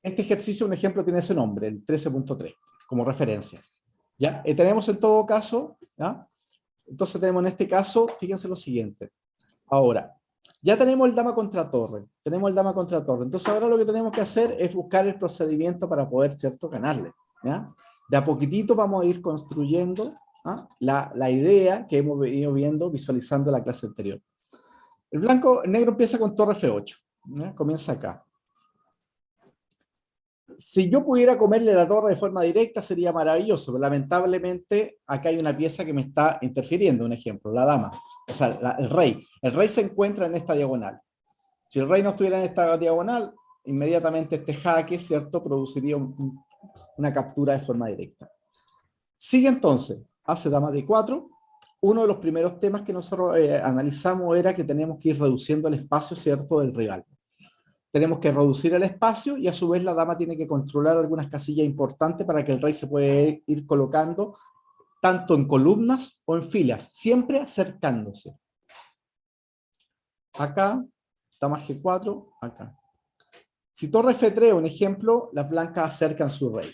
Este ejercicio, un ejemplo, tiene ese nombre, el 13.3, como referencia. ¿Ya? Tenemos en todo caso, ¿ya? Entonces tenemos en este caso, fíjense lo siguiente. Ahora, ya tenemos el dama contra torre, entonces ahora lo que tenemos que hacer es buscar el procedimiento para poder, ¿cierto?, ganarle, ¿ya? De a poquitito vamos a ir construyendo, ¿ah?, la idea que hemos venido viendo, visualizando en la clase anterior. El negro empieza con torre F8, ¿ya? Comienza acá. Si yo pudiera comerle la torre de forma directa sería maravilloso, pero lamentablemente acá hay una pieza que me está interfiriendo, un ejemplo, la dama, o sea, el rey. El rey se encuentra en esta diagonal. Si el rey no estuviera en esta diagonal, inmediatamente este jaque, ¿cierto?, produciría una captura de forma directa. Sigue entonces, hace dama D4. Uno de los primeros temas que nosotros analizamos era que tenemos que ir reduciendo el espacio, ¿cierto?, del rival. Tenemos que reducir el espacio y a su vez la dama tiene que controlar algunas casillas importantes para que el rey se pueda ir colocando tanto en columnas o en filas, siempre acercándose. Acá, dama G4, acá. Si torre F3, un ejemplo, las blancas acercan su rey.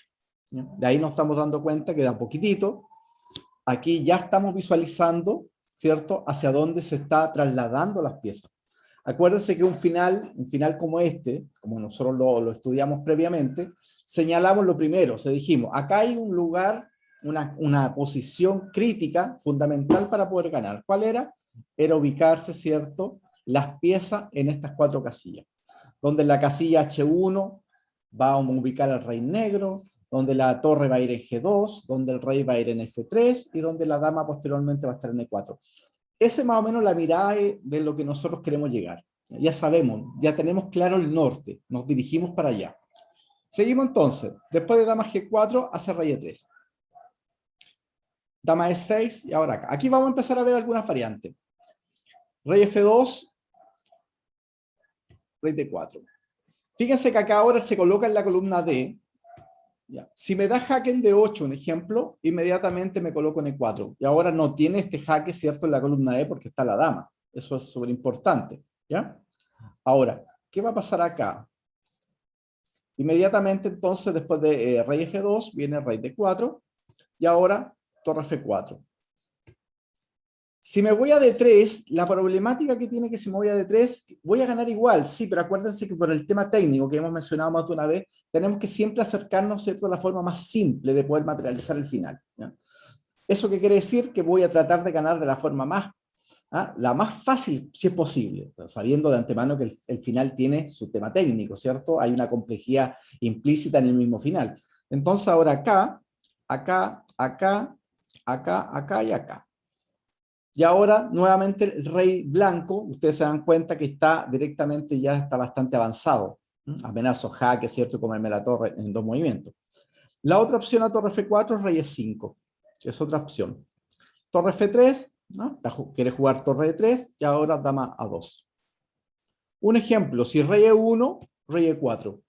¿Ya? De ahí nos estamos dando cuenta que de a poquitito, aquí ya estamos visualizando, ¿cierto?, hacia dónde se está trasladando las piezas. Acuérdense que un final como este, como nosotros lo estudiamos previamente, señalamos lo primero, dijimos, acá hay un lugar, una posición crítica, fundamental para poder ganar. ¿Cuál era? Era ubicarse, ¿cierto?, las piezas en estas 4 casillas. Donde en la casilla H1 vamos a ubicar al rey negro, donde la torre va a ir en G2, donde el rey va a ir en F3, y donde la dama posteriormente va a estar en E4. Esa es más o menos la mirada de lo que nosotros queremos llegar. Ya sabemos, ya tenemos claro el norte, nos dirigimos para allá. Seguimos entonces, después de dama G4, hace rey E3. Dama E6 y ahora acá. Aquí vamos a empezar a ver algunas variantes. Rey F2, rey D4. Fíjense que acá ahora se coloca en la columna D. Ya. Si me da jaque en D8, un ejemplo, inmediatamente me coloco en E4. Y ahora no tiene este jaque, ¿cierto?, en la columna E porque está la dama. Eso es súper importante. ¿Ya? Ahora, ¿qué va a pasar acá? Inmediatamente entonces, después de rey F2, viene rey D4. Y ahora, torre F4. Si me voy a D3, la problemática que tiene que si me voy a D3, voy a ganar igual, sí, pero acuérdense que por el tema técnico que hemos mencionado más de una vez, tenemos que siempre acercarnos, ¿cierto?, a la forma más simple de poder materializar el final. ¿Ya? ¿Eso qué quiere decir? Que voy a tratar de ganar de la forma la más fácil, si es posible, sabiendo de antemano que el final tiene su tema técnico, ¿cierto? Hay una complejidad implícita en el mismo final. Entonces ahora acá, acá, acá, acá, acá y acá. Y ahora, nuevamente, el rey blanco, ustedes se dan cuenta que está directamente, ya está bastante avanzado. Amenazo jaque, ¿cierto? Comerme la torre en 2 movimientos. La otra opción a torre F4 es rey E5, que es otra opción. Torre F3, ¿no? Quiere jugar torre E3 y ahora dama A2. Un ejemplo, si rey E1, rey E4.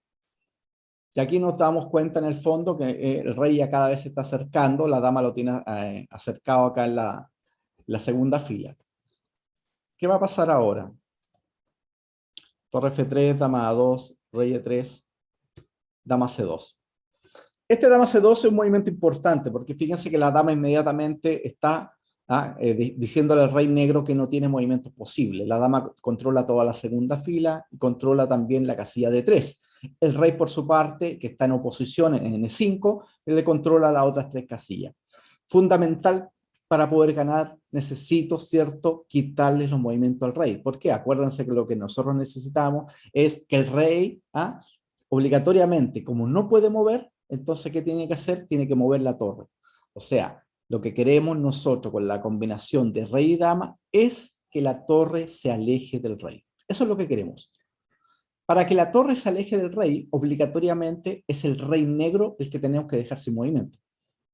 Y aquí nos damos cuenta en el fondo que el rey ya cada vez se está acercando, la dama lo tiene acercado acá en la segunda fila. ¿Qué va a pasar ahora? Torre F3, dama A2, rey E3, dama C2. Este dama C2 es un movimiento importante, porque fíjense que la dama inmediatamente está diciéndole al rey negro que no tiene movimientos posibles. La dama controla toda la segunda fila y controla también la casilla D3. El rey, por su parte, que está en oposición en E5, él le controla las otras 3 casillas. Fundamental para poder ganar, necesito, ¿cierto?, quitarles los movimientos al rey. ¿Por qué? Acuérdense que lo que nosotros necesitamos es que el rey, obligatoriamente, como no puede mover, entonces, ¿qué tiene que hacer? Tiene que mover la torre. O sea, lo que queremos nosotros con la combinación de rey y dama es que la torre se aleje del rey. Eso es lo que queremos. Para que la torre se aleje del rey, obligatoriamente es el rey negro el que tenemos que dejar sin movimiento.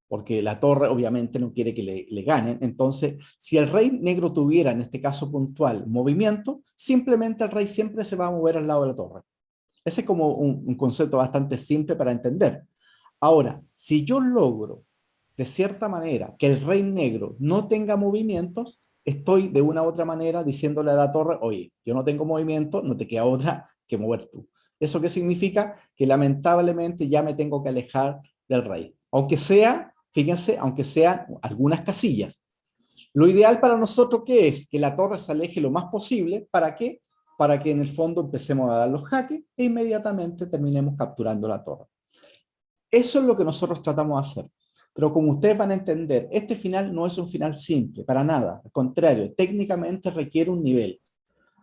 Porque la torre obviamente no quiere que le ganen. Entonces, si el rey negro tuviera, en este caso puntual, movimiento, simplemente el rey siempre se va a mover al lado de la torre. Ese es como un concepto bastante simple para entender. Ahora, si yo logro, de cierta manera, que el rey negro no tenga movimientos, estoy de una u otra manera diciéndole a la torre, oye, yo no tengo movimiento, no te queda otra que mover tú. ¿Eso qué significa? Que lamentablemente ya me tengo que alejar del rey. Aunque sea, fíjense, aunque sean algunas casillas. Lo ideal para nosotros, ¿qué es? Que la torre se aleje lo más posible. ¿Para qué? Para que en el fondo empecemos a dar los jaques e inmediatamente terminemos capturando la torre. Eso es lo que nosotros tratamos de hacer. Pero como ustedes van a entender, este final no es un final simple, para nada. Al contrario, técnicamente requiere un nivel.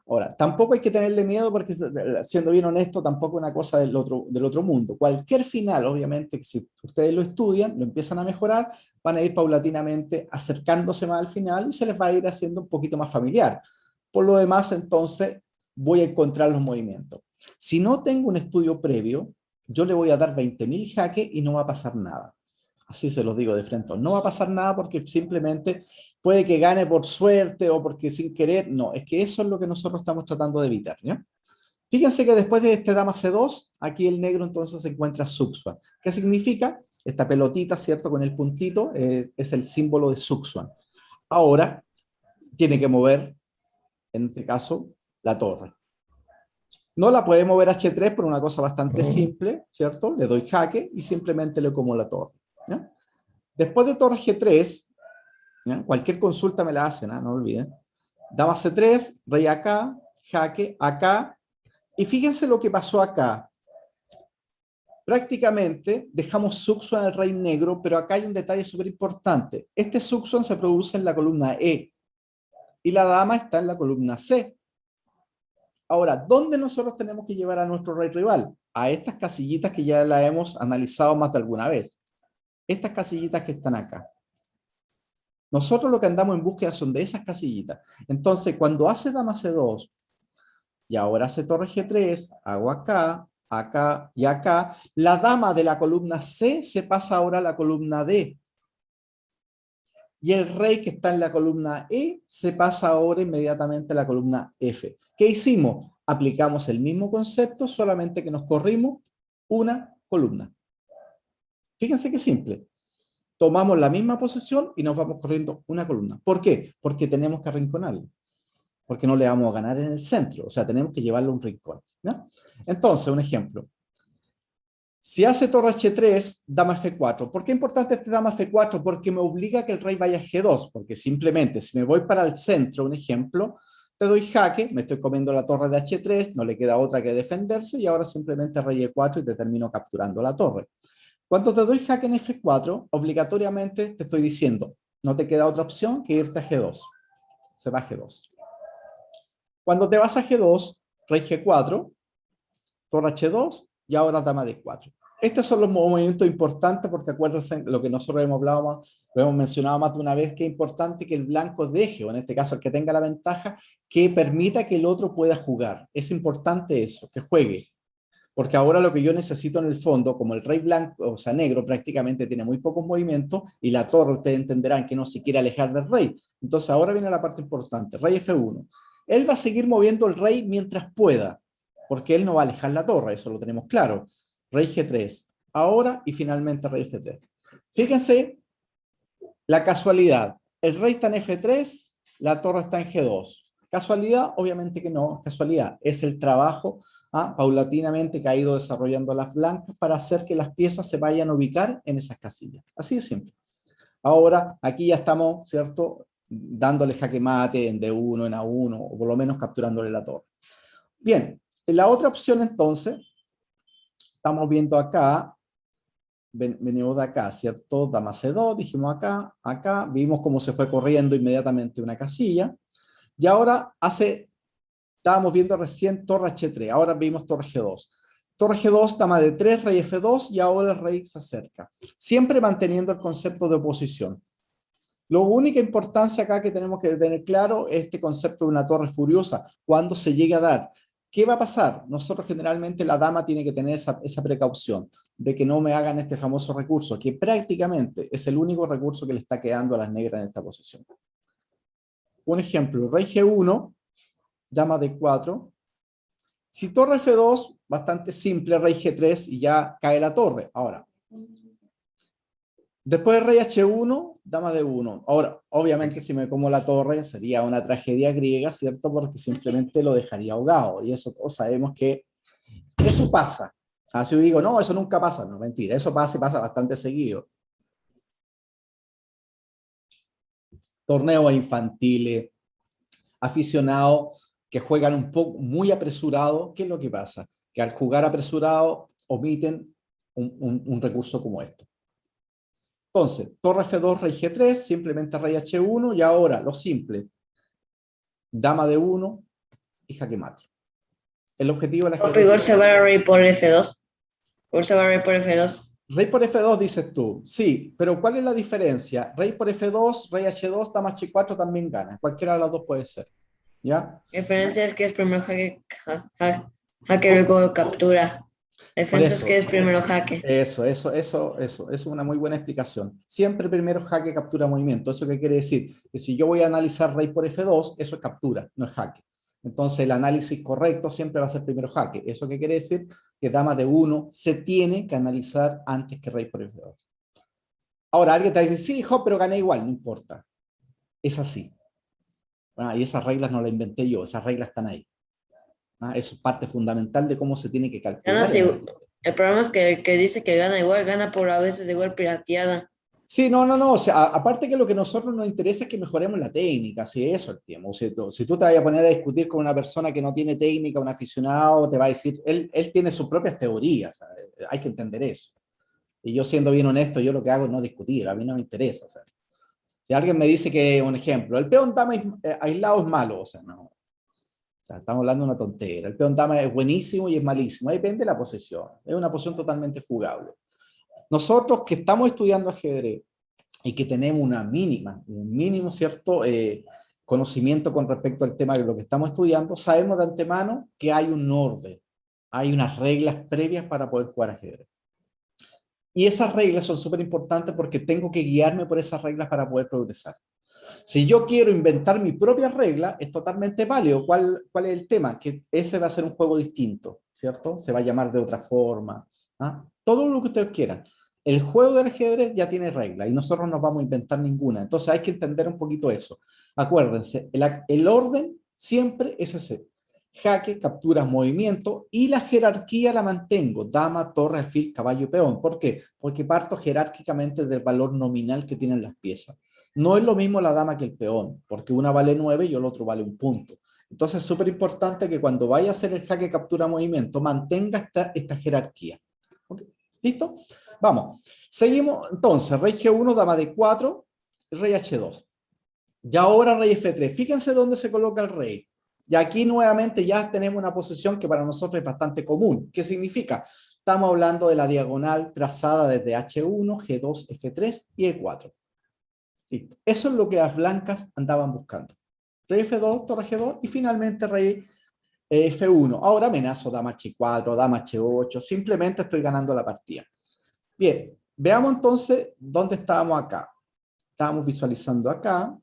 Ahora, tampoco hay que tenerle miedo porque, siendo bien honesto, tampoco es una cosa del otro mundo. Cualquier final, obviamente, si ustedes lo estudian, lo empiezan a mejorar, van a ir paulatinamente acercándose más al final y se les va a ir haciendo un poquito más familiar. Por lo demás, entonces, voy a encontrar los movimientos. Si no tengo un estudio previo, yo le voy a dar 20.000 jaques y no va a pasar nada. Así se los digo de frente. No va a pasar nada porque simplemente puede que gane por suerte o porque sin querer. No, es que eso es lo que nosotros estamos tratando de evitar, ¿ya? Fíjense que después de este dama C2, aquí el negro entonces se encuentra Suxuan. ¿Qué significa? Esta pelotita, ¿cierto? Con el puntito, es el símbolo de Suxuan. Ahora tiene que mover, en este caso, la torre. No la puede mover H3 por una cosa bastante simple, ¿cierto? Le doy jaque y simplemente le como la torre, ¿ya? Después de torre G3, ¿ya? Cualquier consulta me la hacen, ¿eh? No olviden. Dama C3, rey acá, jaque acá. Y fíjense lo que pasó acá. Prácticamente dejamos Suxuan al rey negro, pero acá hay un detalle súper importante. Este Suxuan se produce en la columna E y la dama está en la columna C. Ahora, ¿dónde nosotros tenemos que llevar a nuestro rey rival? A estas casillitas que ya la hemos analizado más de alguna vez. Estas casillitas que están acá. Nosotros lo que andamos en búsqueda son de esas casillitas. Entonces, cuando hace dama C2 y ahora hace torre G3, hago acá, acá y acá, la dama de la columna C se pasa ahora a la columna D. Y el rey que está en la columna E se pasa ahora inmediatamente a la columna F. ¿Qué hicimos? Aplicamos el mismo concepto, solamente que nos corrimos una columna. Fíjense qué simple. Tomamos la misma posición y nos vamos corriendo una columna. ¿Por qué? Porque tenemos que arrinconarlo. Porque no le vamos a ganar en el centro. O sea, tenemos que llevarlo a un rincón, ¿no? Entonces, un ejemplo. Si hace torre H3, dama F4. ¿Por qué es importante este dama F4? Porque me obliga a que el rey vaya a G2. Porque simplemente, si me voy para el centro, un ejemplo, te doy jaque, me estoy comiendo la torre de H3, no le queda otra que defenderse, y ahora simplemente rey E4 y te termino capturando la torre. Cuando te doy jaque en F4, obligatoriamente te estoy diciendo, no te queda otra opción que irte a G2. Se va a G2. Cuando te vas a G2, rey G4, torre H2 y ahora dama D4. Estos son los movimientos importantes porque acuérdense lo que nosotros hemos hablado más, lo hemos mencionado más de una vez, que es importante que el blanco deje, o en este caso el que tenga la ventaja, que permita que el otro pueda jugar. Es importante eso, que juegue. Porque ahora lo que yo necesito en el fondo, como el rey blanco, o sea, negro, prácticamente tiene muy pocos movimientos, y la torre, ustedes entenderán que no se quiere alejar del rey. Entonces ahora viene la parte importante, rey F1. Él va a seguir moviendo el rey mientras pueda, porque él no va a alejar la torre, eso lo tenemos claro. Rey G3, ahora y finalmente rey F3. Fíjense la casualidad, el rey está en F3, la torre está en G2. ¿Casualidad? Obviamente que no, casualidad. Es el trabajo paulatinamente que ha ido desarrollando las blancas para hacer que las piezas se vayan a ubicar en esas casillas. Así de simple. Ahora, aquí ya estamos, ¿cierto? Dándole jaque mate en D1, en A1, o por lo menos capturándole la torre. Bien, la otra opción entonces, estamos viendo acá, venimos de acá, ¿cierto? Dama C2, dijimos acá, acá, vimos cómo se fue corriendo inmediatamente una casilla, y ahora estábamos viendo recién torre H3, ahora vimos torre G2. Torre G2, dama D3, rey F2, y ahora el rey se acerca. Siempre manteniendo el concepto de oposición. La única importancia acá que tenemos que tener claro es este concepto de una torre furiosa, cuando se llegue a dar. ¿Qué va a pasar? Nosotros generalmente la dama tiene que tener esa precaución de que no me hagan este famoso recurso, que prácticamente es el único recurso que le está quedando a las negras en esta posición. Un ejemplo, rey G1, dama D4. Si torre F2, bastante simple, rey G3 y ya cae la torre. Ahora, después de rey H1, dama D1. Ahora, obviamente si me como la torre sería una tragedia griega, ¿cierto? Porque simplemente lo dejaría ahogado. Y eso todos sabemos que Eso pasa. Si yo digo, no, eso nunca pasa. No, mentira, eso pasa y pasa bastante seguido. Torneos infantiles, aficionados que juegan un poco muy apresurado. ¿Qué es lo que pasa? Que al jugar apresurado omiten un recurso como este. Entonces, torre F2, rey G3, simplemente rey H1 y ahora lo simple, dama de 1 y jaque mate. El objetivo del ajedrez. Igor se va a rey por F2. Igor se va a rey por F2. Rey por F2 dices tú, sí, pero ¿cuál es la diferencia? Rey por F2, rey H2, dama H4 también gana, cualquiera de las dos puede ser, ¿ya? La diferencia es que es primero jaque luego captura. La Por defensa es que eso, es primero jaque. eso es una muy buena explicación. Siempre primero jaque, captura, movimiento. ¿Eso qué quiere decir? Que si yo voy a analizar rey por F2, eso es captura, no es jaque. Entonces el análisis correcto siempre va a ser primero jaque. ¿Eso qué quiere decir? Que dama de 1 se tiene que analizar antes que rey por F2. Ahora alguien te dice, sí, hijo, pero gané igual, no importa. Es así. Y esas reglas no las inventé yo, esas reglas están ahí. Eso es parte fundamental de cómo se tiene que Gana calcular. si, el problema es que el que dice que gana igual, gana por a veces igual pirateada. Sí, no, o sea, aparte que lo que a nosotros nos interesa es que mejoremos la técnica, si eso es el tiempo. Si tú te vas a poner a discutir con una persona que no tiene técnica, un aficionado, te va a decir, él tiene sus propias teorías, ¿sabes? Hay que entender eso. Y yo siendo bien honesto, yo lo que hago es no discutir, a mí no me interesa. ¿Sabes? Si alguien me dice que, un ejemplo, el peón dama aislado es malo, o sea, no. O sea, estamos hablando de una tontera. El peón dama es buenísimo y es malísimo, ahí depende de la posición. Es una posición totalmente jugable. Nosotros que estamos estudiando ajedrez, y que tenemos un mínimo, ¿cierto? Conocimiento con respecto al tema de lo que estamos estudiando, sabemos de antemano que hay un orden, hay unas reglas previas para poder jugar ajedrez. Y esas reglas son súper importantes porque tengo que guiarme por esas reglas para poder progresar. Si yo quiero inventar mi propia regla, es totalmente válido. ¿Cuál es el tema? Que ese va a ser un juego distinto, ¿cierto? Se va a llamar de otra forma. Todo lo que ustedes quieran. El juego del ajedrez ya tiene reglas y nosotros no vamos a inventar ninguna. Entonces hay que entender un poquito eso. Acuérdense, el orden siempre es ese. Jaque, capturas, movimiento y la jerarquía la mantengo. Dama, torre, alfil, caballo, peón. ¿Por qué? Porque parto jerárquicamente del valor nominal que tienen las piezas. No es lo mismo la dama que el peón, porque una vale 9 y el otro vale un punto. Entonces es súper importante que cuando vaya a hacer el jaque captura movimiento mantenga esta jerarquía. ¿Okay? ¿Listo? Vamos. Seguimos entonces, rey G1, dama D4, rey H2. Y ahora rey F3. Fíjense dónde se coloca el rey. Y aquí nuevamente ya tenemos una posición que para nosotros es bastante común. ¿Qué significa? Estamos hablando de la diagonal trazada desde H1, G2, F3 y E4. Listo. Eso es lo que las blancas andaban buscando. Rey F2, torre G2 y finalmente rey F1. Ahora amenazo dama H4, dama H8, simplemente estoy ganando la partida. Bien, veamos entonces dónde estábamos acá. Estábamos visualizando acá,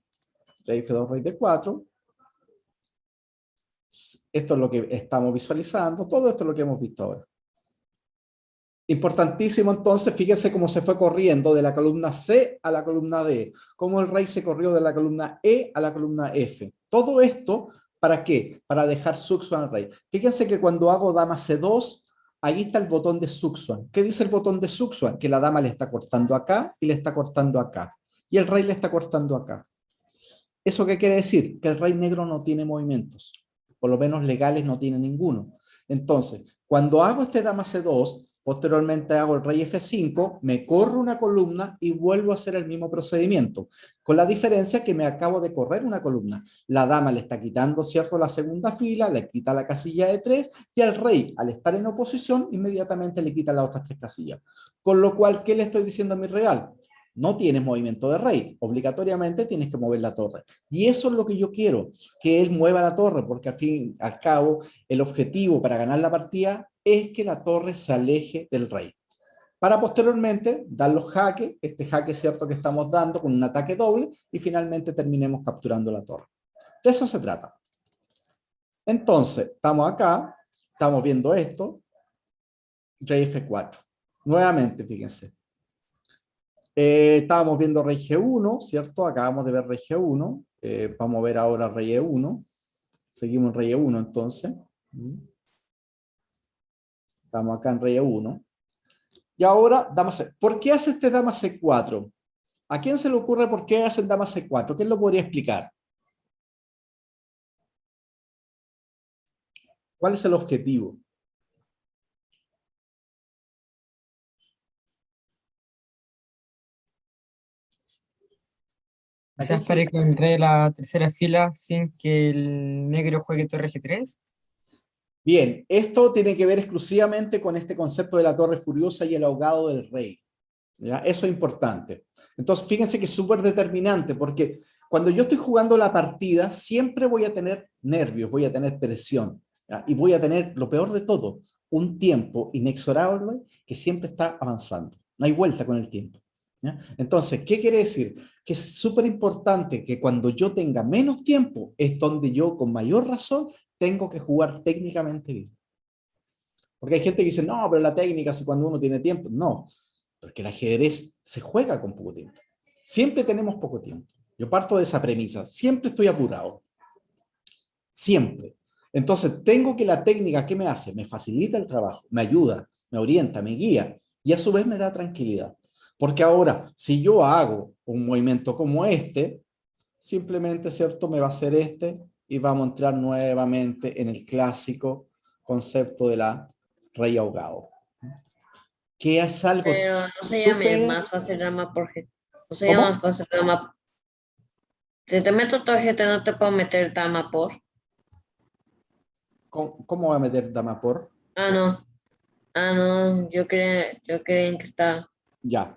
rey F2, rey D4. Esto es lo que estamos visualizando, todo esto es lo que hemos visto ahora. Importantísimo entonces, fíjense cómo se fue corriendo de la columna C a la columna D, cómo el rey se corrió de la columna E a la columna F. Todo esto, ¿para qué? Para dejar Suxuan al rey. Fíjense que cuando hago dama C2, ahí está el botón de Suxuan. ¿Qué dice el botón de Suxuan? Que la dama le está cortando acá y le está cortando acá. Y el rey le está cortando acá. ¿Eso qué quiere decir? Que el rey negro no tiene movimientos. Por lo menos legales no tiene ninguno. Entonces, cuando hago este dama C2, posteriormente hago el rey F5, me corro una columna y vuelvo a hacer el mismo procedimiento. Con la diferencia que me acabo de correr una columna. La dama le está quitando, ¿cierto?, la segunda fila, le quita la casilla de 3 y al rey, al estar en oposición, inmediatamente le quita las otras 3 casillas. Con lo cual, ¿qué le estoy diciendo a mi real? No tienes movimiento de rey, obligatoriamente tienes que mover la torre. Y eso es lo que yo quiero, que él mueva la torre, porque al fin y al cabo el objetivo para ganar la partida es que la torre se aleje del rey. Para posteriormente dar los jaques, este jaque cierto que estamos dando con un ataque doble y finalmente terminemos capturando la torre. De eso se trata. Entonces, estamos acá, estamos viendo esto, rey F4. Nuevamente, fíjense. Estábamos viendo rey G1, ¿cierto? Acabamos de ver rey G1. Vamos a ver ahora rey E1. Seguimos en rey E1 entonces. Estamos acá en rey E1. Y ahora, dama C. ¿Por qué hace este dama C4? ¿A quién se le ocurre por qué hacen dama C4? ¿Quién lo podría explicar? ¿Cuál es el objetivo? ¿A quién Quizás se para le- que el rey a la tercera fila sin que el negro juegue torre G3. Bien, esto tiene que ver exclusivamente con este concepto de la torre furiosa y el ahogado del rey. ¿Ya? Eso es importante. Entonces, fíjense que es súper determinante, porque cuando yo estoy jugando la partida, siempre voy a tener nervios, voy a tener presión, ¿ya? Y voy a tener, lo peor de todo, un tiempo inexorable que siempre está avanzando. No hay vuelta con el tiempo. ¿Ya? Entonces, ¿qué quiere decir? Que es súper importante que cuando yo tenga menos tiempo, es donde yo, con mayor razón, tengo que jugar técnicamente bien. Porque hay gente que dice, no, pero la técnica es cuando uno tiene tiempo. No, porque el ajedrez se juega con poco tiempo. Siempre tenemos poco tiempo. Yo parto de esa premisa. Siempre estoy apurado. Siempre. Entonces, tengo que la técnica, ¿qué me hace? Me facilita el trabajo, me ayuda, me orienta, me guía y a su vez me da tranquilidad. Porque ahora, si yo hago un movimiento como este, simplemente, ¿cierto? Me va a hacer este y vamos a entrar nuevamente en el clásico concepto de la rey ahogado, que es algo Pero no se llame súper... más fácil dama por G. No se llama más ¿Cómo? fácil dama. Si te meto tarjeta, no te puedo meter dama por. ¿Cómo va a meter dama por? Ah, no. Ah, no. Yo creí que está. Ya,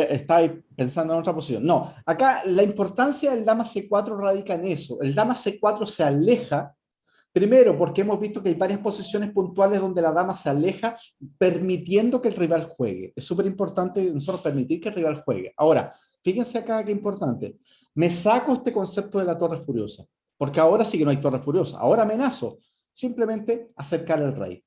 está ahí pensando en otra posición. No, acá la importancia del dama C4 radica en eso. El dama C4 se aleja, primero porque hemos visto que hay varias posiciones puntuales donde la dama se aleja permitiendo que el rival juegue. Es súper importante nosotros permitir que el rival juegue. Ahora, fíjense acá qué importante. Me saco este concepto de la torre furiosa, porque ahora sí que no hay torre furiosa. Ahora amenazo simplemente acercar al rey.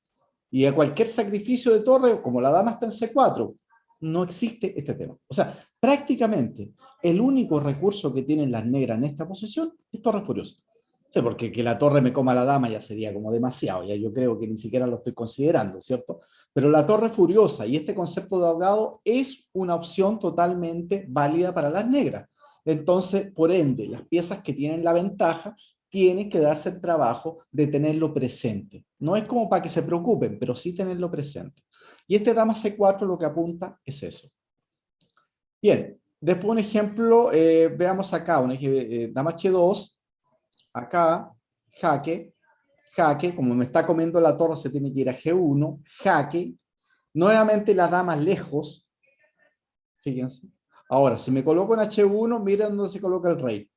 Y a cualquier sacrificio de torre, como la dama está en C4, no existe este tema. O sea, prácticamente el único recurso que tienen las negras en esta posición es torre furiosa. Sí, porque que la torre me coma la dama ya sería como demasiado, ya yo creo que ni siquiera lo estoy considerando, ¿cierto? Pero la torre furiosa y este concepto de ahogado es una opción totalmente válida para las negras. Entonces, por ende, las piezas que tienen la ventaja tienen que darse el trabajo de tenerlo presente. No es como para que se preocupen, pero sí tenerlo presente. Y este dama C4 lo que apunta es eso. Bien, después un ejemplo, veamos acá, dama H2, acá, jaque, jaque, como me está comiendo la torre se tiene que ir a G1, jaque, nuevamente la dama lejos, fíjense. Ahora, si me coloco en H1, miren dónde se coloca el rey,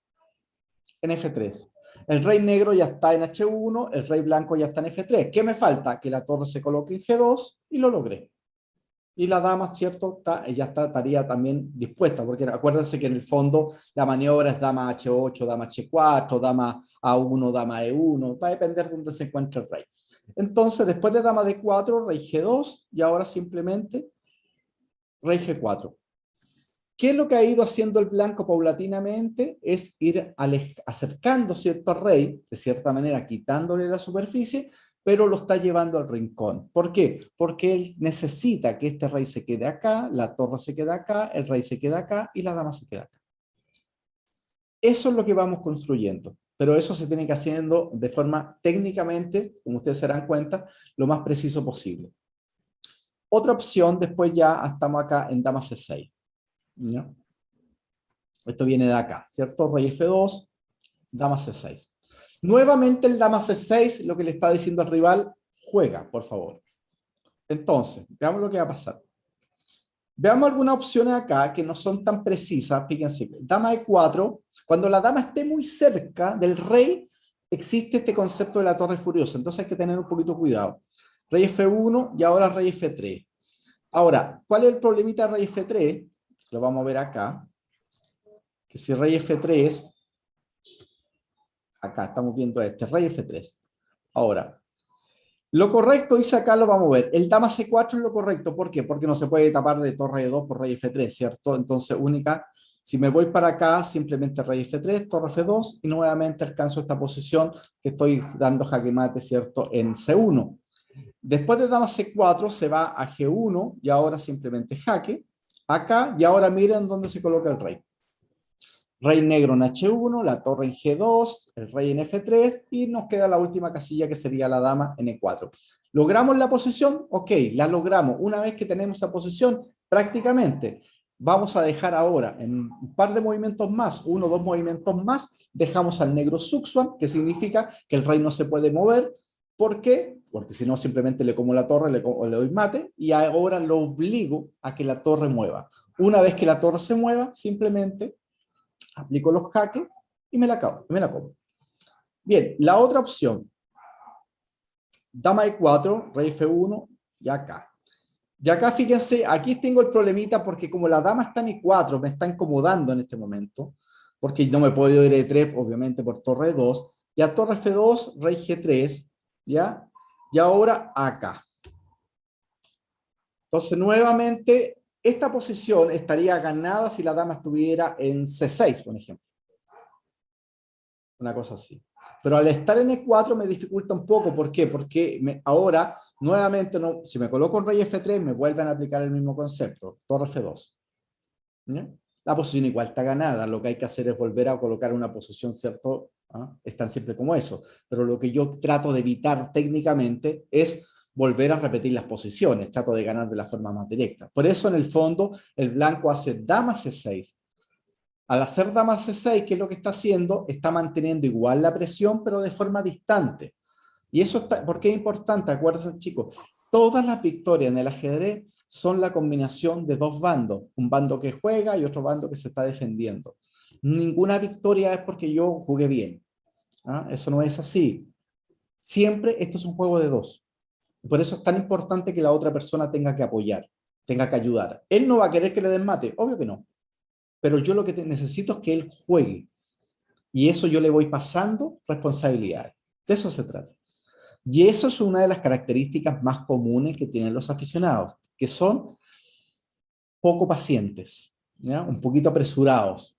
en F3. El rey negro ya está en H1, el rey blanco ya está en F3. ¿Qué me falta? Que la torre se coloque en G2 y lo logré. Y la dama, ¿cierto? Estaría también dispuesta, porque acuérdense que en el fondo la maniobra es dama H8, dama H4, dama A1, dama E1, va a depender de dónde se encuentre el rey. Entonces, después de dama D4, rey G2, y ahora simplemente rey G4. ¿Qué es lo que ha ido haciendo el blanco paulatinamente? Es ir acercando cierto rey, de cierta manera quitándole la superficie, pero lo está llevando al rincón. ¿Por qué? Porque él necesita que este rey se quede acá, la torre se quede acá, el rey se queda acá y la dama se queda acá. Eso es lo que vamos construyendo, pero eso se tiene que haciendo de forma técnicamente, como ustedes se darán cuenta, lo más preciso posible. Otra opción, después ya estamos acá en dama C6. ¿No? Esto viene de acá, ¿cierto? Rey F2, dama C6. Nuevamente el dama C6, lo que le está diciendo al rival, juega, por favor. Entonces, veamos lo que va a pasar. Veamos algunas opciones acá que no son tan precisas. Fíjense, dama E4, cuando la dama esté muy cerca del rey, existe este concepto de la torre furiosa. Entonces hay que tener un poquito cuidado. Rey F1 y ahora rey F3. Ahora, ¿cuál es el problemita de rey F3? Lo vamos a ver acá. Que si rey F3, acá estamos viendo este, rey F3. Ahora, lo correcto, dice acá, lo vamos a ver. El dama C4 es lo correcto. ¿Por qué? Porque no se puede tapar de torre E2 por rey F3, ¿cierto? Entonces, única, si me voy para acá, simplemente rey F3, torre F2, y nuevamente alcanzo esta posición que estoy dando jaque mate, ¿cierto? En C1. Después de dama C4 se va a G1 y ahora simplemente jaque. Acá y ahora miren dónde se coloca el rey. Rey negro en H1, la torre en G2, el rey en F3 y nos queda la última casilla que sería la dama en E4. ¿Logramos la posición? Ok, la logramos. Una vez que tenemos esa posición, prácticamente vamos a dejar ahora en un par de movimientos más, uno o dos movimientos más, dejamos al negro Suxuan, que significa que el rey no se puede mover. ¿Por qué? Porque si no simplemente le como la torre, le doy mate y ahora lo obligo a que la torre mueva. Una vez que la torre se mueva, simplemente aplico los jaques y me la como. Bien, la otra opción, dama E4, rey F1 y acá. Y acá fíjense, aquí tengo el problemita porque como la dama está en E4, me está incomodando en este momento, porque no me puedo ir a E3, obviamente, por torre 2, y a torre F2, rey G3, ¿ya? Y ahora acá. Entonces, nuevamente, esta posición estaría ganada si la dama estuviera en C6, por ejemplo. Una cosa así. Pero al estar en E4 me dificulta un poco. ¿Por qué? Porque ahora, nuevamente, no, si me coloco en rey F3, me vuelven a aplicar el mismo concepto, torre F2. ¿Ya? La posición igual está ganada, lo que hay que hacer es volver a colocar una posición, ¿cierto? ¿Ah? Es tan simple como eso. Pero lo que yo trato de evitar técnicamente es volver a repetir las posiciones, trato de ganar de la forma más directa. Por eso, en el fondo, el blanco hace dama C6. Al hacer dama C6, ¿qué es lo que está haciendo? Está manteniendo igual la presión, pero de forma distante. Y eso está, ¿por qué es importante? Acuérdense, chicos, todas las victorias en el ajedrez son la combinación de dos bandos, un bando que juega y otro bando que se está defendiendo. Ninguna victoria es porque yo jugué bien. ¿Ah? Eso no es así. Siempre esto es un juego de dos. Por eso es tan importante que la otra persona tenga que apoyar, tenga que ayudar. Él no va a querer que le den mate, obvio que no. Pero yo lo que necesito es que él juegue. Y eso yo le voy pasando responsabilidades. De eso se trata. Y eso es una de las características más comunes que tienen los aficionados, que son poco pacientes, ¿ya? Un poquito apresurados,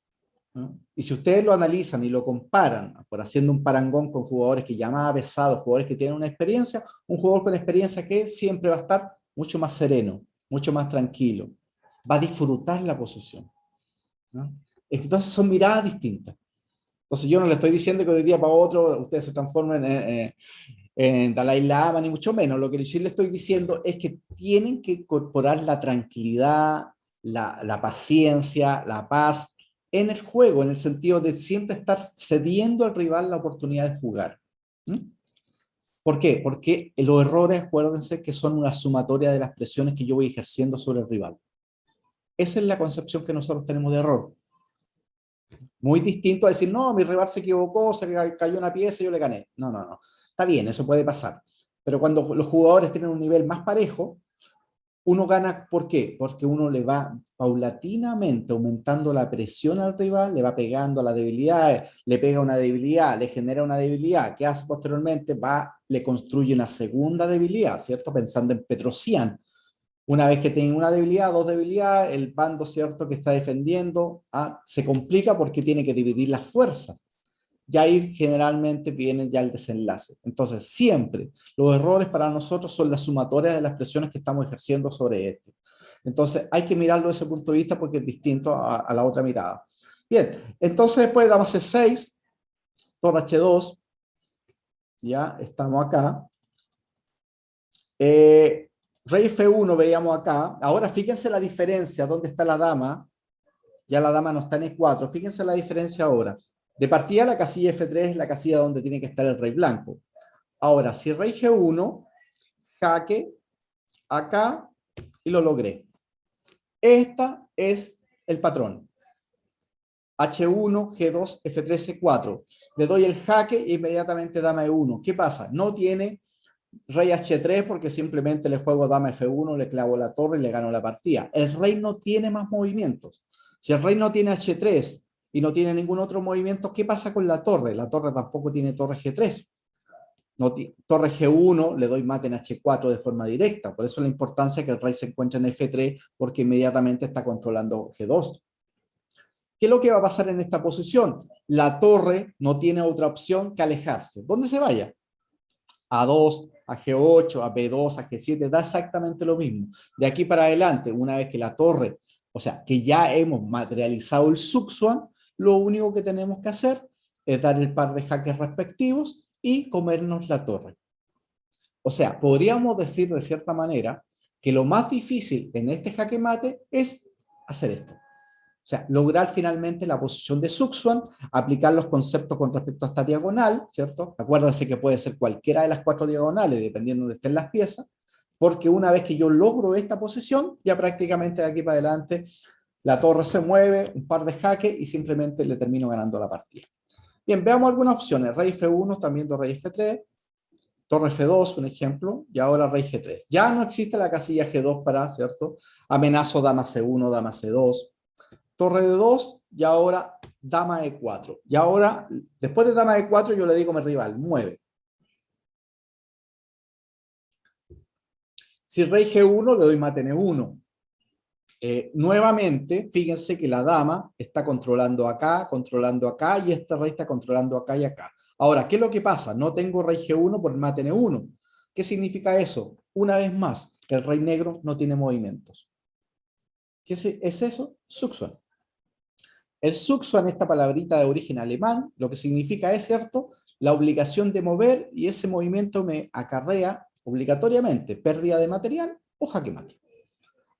¿no? Y si ustedes lo analizan y lo comparan, por haciendo un parangón con jugadores que llaman pesados, jugadores que tienen una experiencia, un jugador con experiencia que siempre va a estar mucho más sereno, mucho más tranquilo, va a disfrutar la posición, ¿no? Entonces son miradas distintas. Entonces yo no le estoy diciendo que de un día para otro ustedes se transformen en Dalai Lama, ni mucho menos. Lo que sí le estoy diciendo es que tienen que incorporar la tranquilidad, la paciencia, la paz en el juego, en el sentido de siempre estar cediendo al rival la oportunidad de jugar. ¿Mm? ¿Por qué? Porque los errores, acuérdense que son una sumatoria de las presiones que yo voy ejerciendo sobre el rival. Esa es la concepción que nosotros tenemos de error. Muy distinto a decir, no, mi rival se equivocó, se cayó una pieza y yo le gané. No, no, no. Está bien, eso puede pasar. Pero cuando los jugadores tienen un nivel más parejo, uno gana, ¿por qué? Porque uno le va paulatinamente aumentando la presión al rival, le va pegando a la debilidad, le pega una debilidad, le genera una debilidad. ¿Qué hace posteriormente? Le construye una segunda debilidad, ¿cierto? Pensando en Petrosian. Una vez que tienen una debilidad, dos debilidades, el bando, ¿cierto?, que está defendiendo, se complica porque tiene que dividir las fuerzas. Y ahí generalmente viene ya el desenlace. Entonces, siempre los errores para nosotros son la sumatoria de las presiones que estamos ejerciendo sobre este. Entonces, hay que mirarlo desde ese punto de vista porque es distinto a la otra mirada. Bien, entonces después dama C6, torre H2, ya estamos acá. Rey F1 veíamos acá. Ahora fíjense la diferencia, ¿dónde está la dama? Ya la dama no está en E4. Fíjense la diferencia ahora. De partida la casilla F3 es la casilla donde tiene que estar el rey blanco. Ahora, si rey G1, jaque, acá, y lo logré. Esta es el patrón. H1, G2, F3, E4. Le doy el jaque e inmediatamente dama E1. ¿Qué pasa? No tiene rey H3 porque simplemente le juego dama F1, le clavo la torre y le gano la partida. El rey no tiene más movimientos. Si el rey no tiene H3 y no tiene ningún otro movimiento, ¿qué pasa con la torre? La torre tampoco tiene torre G3. No torre G1 le doy mate en H4 de forma directa. Por eso la importancia que el rey se encuentre en F3 porque inmediatamente está controlando G2. ¿Qué es lo que va a pasar en esta posición? La torre no tiene otra opción que alejarse. ¿Dónde se vaya? A2, a G8, a B2, a G7, da exactamente lo mismo. De aquí para adelante, una vez que la torre, o sea, que ya hemos materializado el Suxuan, lo único que tenemos que hacer es dar el par de jaques respectivos y comernos la torre. O sea, podríamos decir de cierta manera que lo más difícil en este jaque mate es hacer esto. O sea, lograr finalmente la posición de Suxuan, aplicar los conceptos con respecto a esta diagonal, ¿cierto? Acuérdense que puede ser cualquiera de las 4 diagonales, dependiendo de estén las piezas, porque una vez que yo logro esta posición, ya prácticamente de aquí para adelante la torre se mueve, un par de jaques y simplemente le termino ganando la partida. Bien, veamos algunas opciones. Rey F1, también rey F3, torre F2, un ejemplo, y ahora rey G3. Ya no existe la casilla G2 para, ¿cierto? Amenazo dama C1, dama C2, torre de 2 y ahora dama E4. Y ahora, después de dama E4, yo le digo a mi rival, mueve. Si rey G1, le doy mate en E1. Nuevamente, fíjense que la dama está controlando acá y este rey está controlando acá y acá. Ahora, ¿qué es lo que pasa? No tengo rey G1 por mate en E1. ¿Qué significa eso? Una vez más, que el rey negro no tiene movimientos. ¿Qué es eso? Suxuan. El Suxuan, esta palabrita de origen alemán, lo que significa es, ¿cierto?, la obligación de mover, y ese movimiento me acarrea obligatoriamente pérdida de material o jaque mate.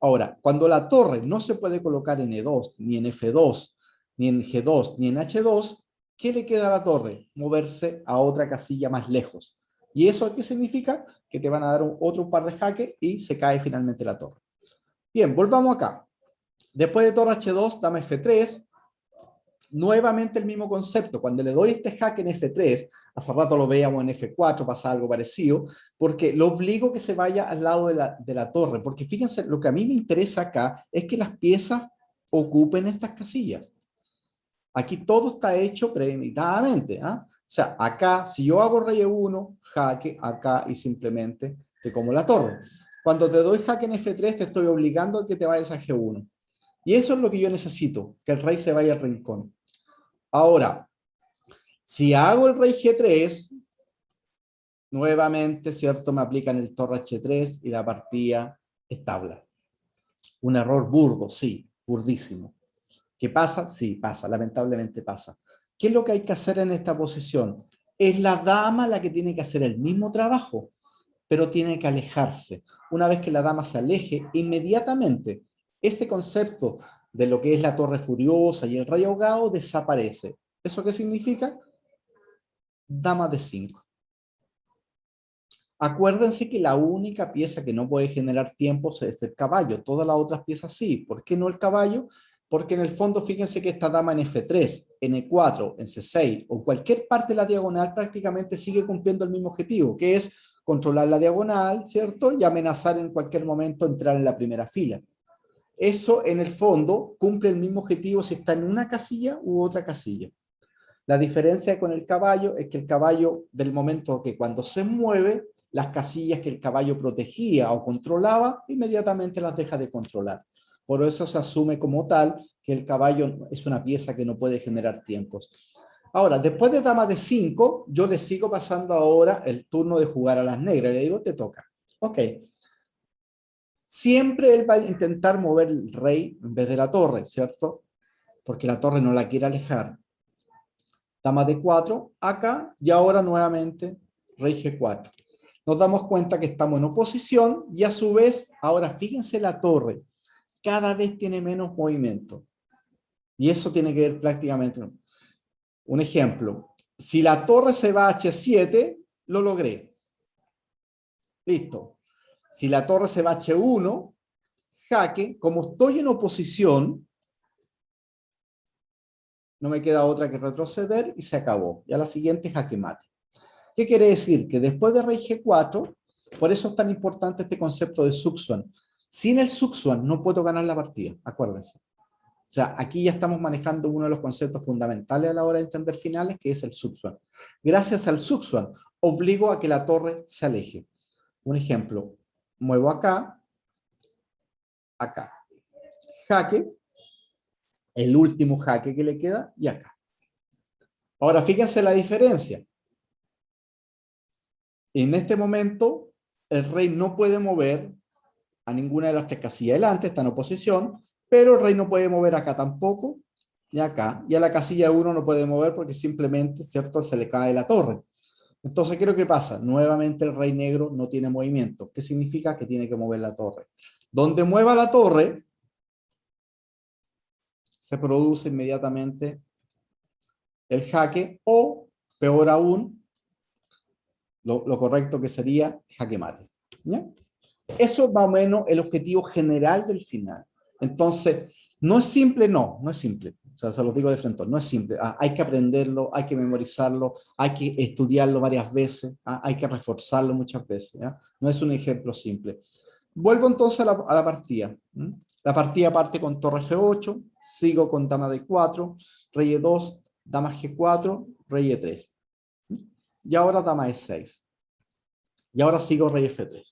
Ahora, cuando la torre no se puede colocar en E2, ni en F2, ni en G2, ni en H2, ¿qué le queda a la torre? Moverse a otra casilla más lejos. ¿Y eso qué significa? Que te van a dar otro par de jaque y se cae finalmente la torre. Bien, volvamos acá. Después de torre H2, dama F3, nuevamente el mismo concepto. Cuando le doy este jaque en F3, hace rato lo veíamos en F4, pasa algo parecido, porque lo obligo que se vaya al lado de la torre, porque fíjense, lo que a mí me interesa acá es que las piezas ocupen estas casillas. Aquí todo está hecho premeditadamente. O sea, acá, si yo hago rey E1, jaque acá y simplemente te como la torre. Cuando te doy jaque en F3, te estoy obligando a que te vayas a G1. Y eso es lo que yo necesito, que el rey se vaya al rincón. Ahora, si hago el rey G3, nuevamente, ¿cierto? Me aplican el torre H3 y la partida es tabla. Un error burdo, sí, burdísimo. ¿Qué pasa? Sí, pasa, lamentablemente pasa. ¿Qué es lo que hay que hacer en esta posición? Es la dama la que tiene que hacer el mismo trabajo, pero tiene que alejarse. Una vez que la dama se aleje, inmediatamente este concepto de lo que es la torre furiosa y el rey ahogado desaparece. ¿Eso qué significa? Dama de 5. Acuérdense que la única pieza que no puede generar tiempos es el caballo. Todas las otras piezas sí. ¿Por qué no el caballo? Porque en el fondo, fíjense que esta dama en F3, en E4, en C6 o cualquier parte de la diagonal prácticamente sigue cumpliendo el mismo objetivo, que es controlar la diagonal, ¿cierto? Y amenazar en cualquier momento entrar en la primera fila. Eso en el fondo cumple el mismo objetivo si está en una casilla u otra casilla. La diferencia con el caballo es que el caballo, del momento que cuando se mueve, las casillas que el caballo protegía o controlaba, inmediatamente las deja de controlar. Por eso se asume como tal que el caballo es una pieza que no puede generar tiempos. Ahora, después de dama de 5, yo le sigo pasando ahora el turno de jugar a las negras. Le digo, te toca. Ok. Siempre él va a intentar mover el rey en vez de la torre, ¿cierto? Porque la torre no la quiere alejar. Dama de 4, acá, y ahora nuevamente rey G4. Nos damos cuenta que estamos en oposición y a su vez, ahora fíjense la torre, cada vez tiene menos movimiento. Y eso tiene que ver prácticamente. Un ejemplo, si la torre se va a H7, lo logré. Listo. Si la torre se va a H1, jaque, como estoy en oposición, no me queda otra que retroceder y se acabó. Ya la siguiente es jaque mate. ¿Qué quiere decir? Que después de rey G4, por eso es tan importante este concepto de Suxuan. Sin el Suxuan no puedo ganar la partida, acuérdense. O sea, aquí ya estamos manejando uno de los conceptos fundamentales a la hora de entender finales, que es el Suxuan. Gracias al Suxuan, obligo a que la torre se aleje. Un ejemplo, muevo acá, acá. Jaque, el último jaque que le queda, y acá. Ahora, fíjense la diferencia. En este momento, el rey no puede mover a ninguna de las tres casillas delante, está en oposición, pero el rey no puede mover acá tampoco, ni acá, y a la casilla 1 no puede mover porque simplemente, ¿cierto?, se le cae la torre. Entonces, ¿qué es lo que pasa? Nuevamente el rey negro no tiene movimiento. ¿Qué significa? Que tiene que mover la torre. Donde mueva la torre, se produce inmediatamente el jaque o, peor aún, lo correcto que sería jaque mate. ¿Ya? Eso es más o menos el objetivo general del final. Entonces, no es simple, no es simple. O sea, se lo digo de frente, no es simple. Hay que aprenderlo, hay que memorizarlo, hay que estudiarlo varias veces, hay que reforzarlo muchas veces. ¿Ya? No es un ejemplo simple. Vuelvo entonces a la partida. La partida parte con torre F8, sigo con dama D4, rey E2, dama G4, rey E3. Y ahora dama E6. Y ahora sigo rey F3.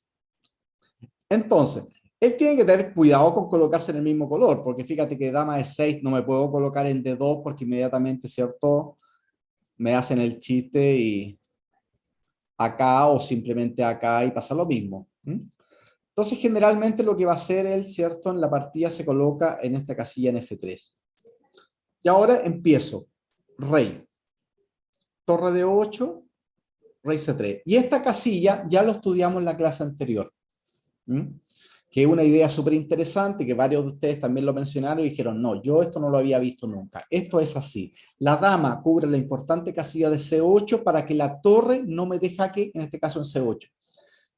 Entonces, él tiene que tener cuidado con colocarse en el mismo color, porque fíjate que dama E6 no me puedo colocar en D2 porque inmediatamente, ¿cierto?, me hacen el chiste y acá o simplemente acá y pasa lo mismo. Entonces, generalmente lo que va a hacer él, ¿cierto?, en la partida se coloca en esta casilla en F3. Y ahora empiezo. Rey. Torre de 8, rey C3. Y esta casilla ya lo estudiamos en la clase anterior. Que es una idea súper interesante, que varios de ustedes también lo mencionaron y dijeron, no, yo esto no lo había visto nunca. Esto es así. La dama cubre la importante casilla de C8 para que la torre no me dé jaque, en este caso en C8.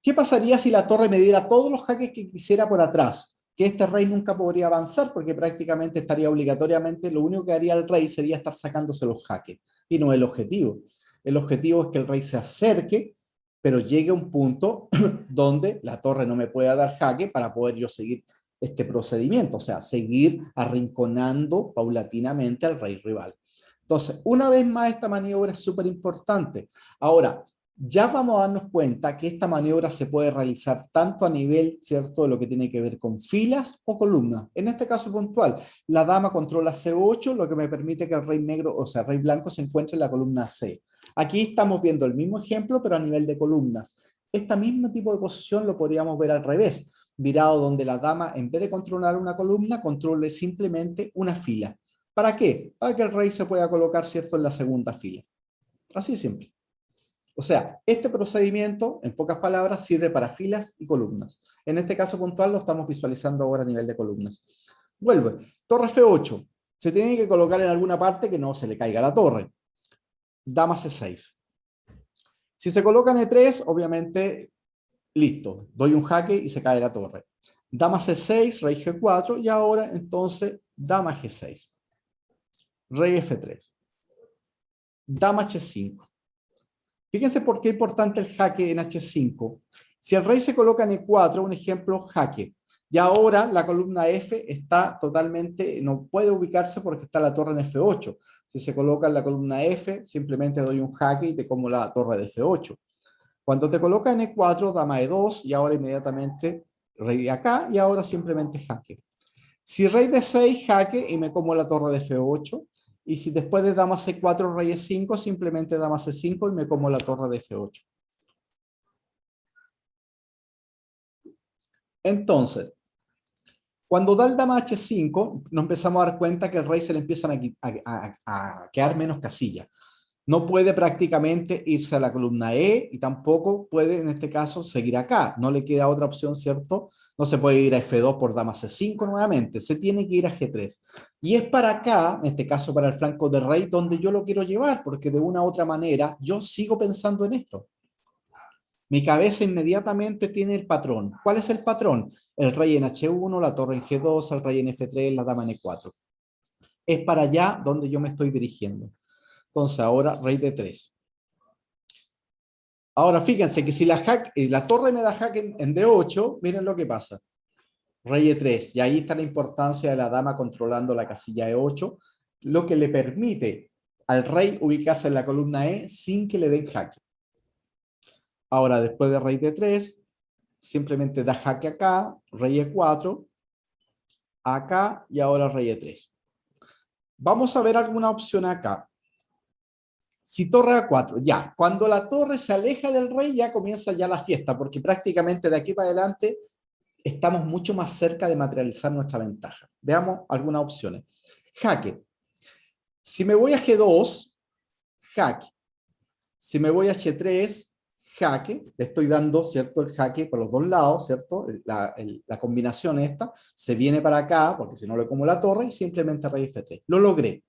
¿Qué pasaría si la torre me diera todos los jaques que quisiera por atrás? Que este rey nunca podría avanzar porque prácticamente estaría obligatoriamente, lo único que haría el rey sería estar sacándose los jaques. Y no es el objetivo. El objetivo es que el rey se acerque, pero llegue a un punto donde la torre no me pueda dar jaque para poder yo seguir este procedimiento, o sea, seguir arrinconando paulatinamente al rey rival. Entonces, una vez más, esta maniobra es súper importante. Ahora, ya vamos a darnos cuenta que esta maniobra se puede realizar tanto a nivel, ¿cierto?, de lo que tiene que ver con filas o columnas. En este caso puntual, la dama controla C8, lo que me permite que el rey negro, o sea, el rey blanco se encuentre en la columna C. Aquí estamos viendo el mismo ejemplo, pero a nivel de columnas. Este mismo tipo de posición lo podríamos ver al revés, virado donde la dama, en vez de controlar una columna, controle simplemente una fila. ¿Para qué? Para que el rey se pueda colocar, ¿cierto?, en la segunda fila. Así de simple. O sea, este procedimiento, en pocas palabras, sirve para filas y columnas. En este caso puntual lo estamos visualizando ahora a nivel de columnas. Vuelve. Torre F8. Se tiene que colocar en alguna parte que no se le caiga la torre. Dama C6. Si se coloca en E3, obviamente, listo. Doy un jaque y se cae la torre. Dama C6, rey G4 y ahora entonces dama G6. Rey F3. Dama H5. Fíjense por qué es importante el jaque en H5. Si el rey se coloca en E4, un ejemplo, jaque. Y ahora la columna F está totalmente, no puede ubicarse porque está la torre en F8. Si se coloca en la columna F, simplemente doy un jaque y te como la torre de F8. Cuando te coloca en E4, dama E2 y ahora inmediatamente rey de acá y ahora simplemente jaque. Si rey de 6, jaque y me como la torre de F8. Y si después de dama C4, rey E5, simplemente dama C5 y me como la torre de F8. Entonces, cuando da el dama H5, nos empezamos a dar cuenta que el rey se le empiezan a quedar menos casillas. No puede prácticamente irse a la columna E y tampoco puede, en este caso, seguir acá. No le queda otra opción, ¿cierto? No se puede ir a F2 por dama C5 nuevamente. Se tiene que ir a G3. Y es para acá, en este caso para el flanco de rey, donde yo lo quiero llevar, porque de una u otra manera yo sigo pensando en esto. Mi cabeza inmediatamente tiene el patrón. ¿Cuál es el patrón? El rey en H1, la torre en G2, el rey en F3, la dama en E4. Es para allá donde yo me estoy dirigiendo. Entonces ahora rey de 3. Ahora fíjense que si la torre me da jaque en D8, miren lo que pasa. Rey E3, y ahí está la importancia de la dama controlando la casilla E8, lo que le permite al rey ubicarse en la columna E sin que le den jaque. Ahora después de rey D3, simplemente da jaque acá, rey E4, acá y ahora rey E3. Vamos a ver alguna opción acá. Si torre A4, ya. Cuando la torre se aleja del rey, ya comienza ya la fiesta, porque prácticamente de aquí para adelante estamos mucho más cerca de materializar nuestra ventaja. Veamos algunas opciones. Jaque. Si me voy a G2, jaque. Si me voy a H3, jaque. Le estoy dando, ¿cierto? El jaque por los dos lados, ¿cierto? La combinación esta se viene para acá, porque si no le como la torre, y simplemente rey F3. Lo logré.